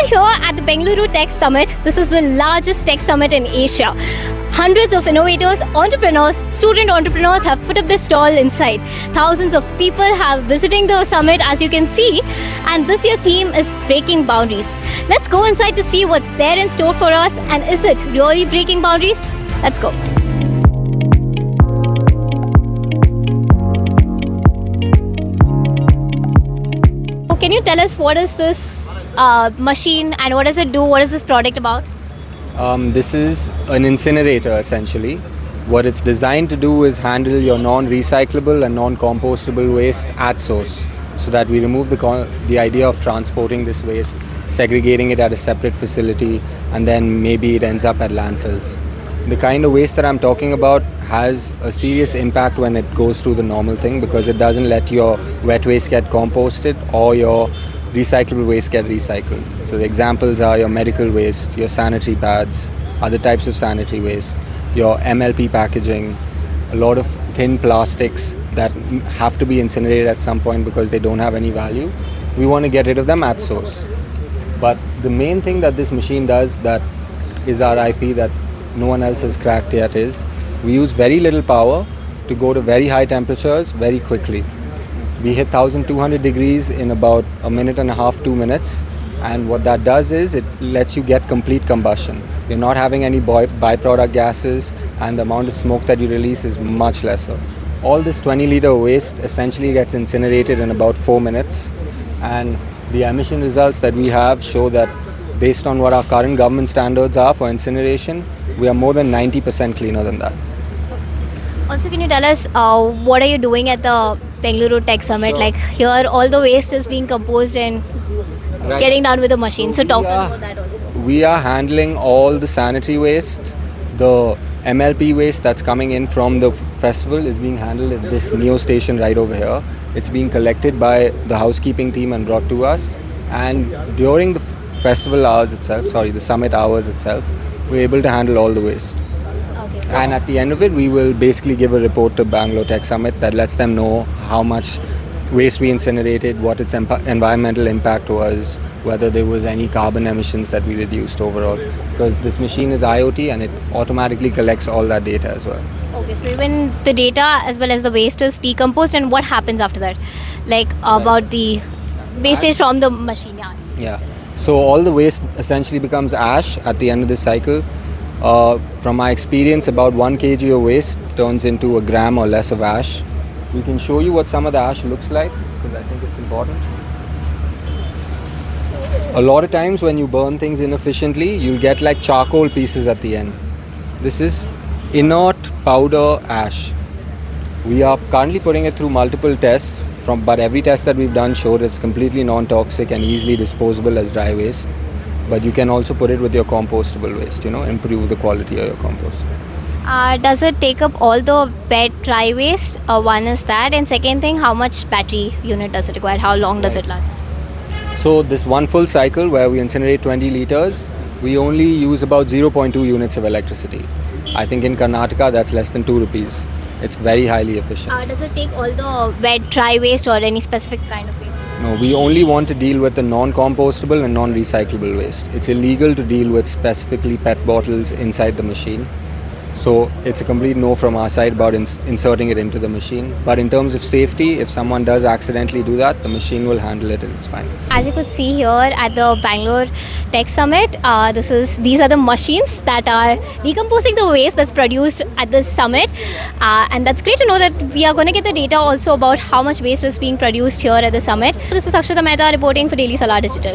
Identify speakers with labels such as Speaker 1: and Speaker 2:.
Speaker 1: are here at the Bengaluru Tech Summit. This is the largest tech summit in Asia. Hundreds of innovators, entrepreneurs, student entrepreneurs have put up their stall inside. Thousands of people have visiting the summit, as you can see, and this year's theme is breaking boundaries. Let's go inside to see what's there in store for us, and is it really breaking boundaries? Let's go. Can you tell us what is this machine and what does it do? What is this product about?
Speaker 2: This is an incinerator essentially. What it's designed to do is handle your non-recyclable and non-compostable waste at source, so that we remove the idea of transporting this waste, segregating it at a separate facility, and then maybe it ends up at landfills. The kind of waste that I'm talking about has a serious impact when it goes through the normal thing, because it doesn't let your wet waste get composted or your recyclable waste get recycled. So the examples are your medical waste, your sanitary pads, other types of sanitary waste, your MLP packaging, a lot of thin plastics that have to be incinerated at some point because they don't have any value. We want to get rid of them at source. But the main thing that this machine does, that is our IP that no one else has cracked yet, is we use very little power to go to very high temperatures very quickly. We hit 1200 degrees in about a minute and a half, 2 minutes, and what that does is it lets you get complete combustion. You're not having any byproduct gases, and the amount of smoke that you release is much lesser. All this 20-liter waste essentially gets incinerated in about 4 minutes, and the emission results that we have show that based on what our current government standards are for incineration, we are more than 90% cleaner than that.
Speaker 1: Also, can you tell us what are you doing at the Bengaluru Tech Summit?
Speaker 2: Sure.
Speaker 1: Like here, all the waste is being composed and getting done with the machine. So talk to us about that also.
Speaker 2: We are handling all the sanitary waste. The MLP waste that's coming in from the festival is being handled at this Neo station right over here. It's being collected by the housekeeping team and brought to us. And during the festival hours itself, the summit hours itself, we're able to handle all the waste.
Speaker 1: Okay, so
Speaker 2: And at the end of it, we will basically give a report to Bengaluru Tech Summit that lets them know how much waste we incinerated, what its environmental impact was, whether there was any carbon emissions that we reduced overall. Because this machine is IoT and it automatically collects all that data as well.
Speaker 1: okay, so even the data as well as the waste is decomposed, and what happens after that? Like about the wastage from the machine.
Speaker 2: Yeah. So all the waste essentially becomes ash at the end of this cycle. From my experience, about 1 kg of waste turns into a gram or less of ash. We can show you what some of the ash looks like, because I think it's important. A lot of times when you burn things inefficiently, you'll get like charcoal pieces at the end. This is inert powder ash. We are currently putting it through multiple tests, but every test that we've done showed it's completely non-toxic and easily disposable as dry waste. But you can also put it with your compostable waste, improve the quality of your compost.
Speaker 1: Does it take up all the wet dry waste? One is that, and second thing, how much battery unit does it require? How long does it last?
Speaker 2: So this one full cycle where we incinerate 20 liters, we only use about 0.2 units of electricity. I think in Karnataka that's less than 2 rupees. It's very highly efficient.
Speaker 1: Does it take all the wet dry waste or any specific kind of waste?
Speaker 2: No, we only want to deal with the non-compostable and non-recyclable waste. It's illegal to deal with specifically PET bottles inside the machine. So it's a complete no from our side about inserting it into the machine. But in terms of safety, if someone does accidentally do that, the machine will handle it and it's fine.
Speaker 1: As you could see here at the Bangalore Tech Summit, these are the machines that are decomposing the waste that's produced at this summit. And that's great to know that we are going to get the data also about how much waste is being produced here at the summit. This is Siddaramaiah reporting for Daily Salar Digital.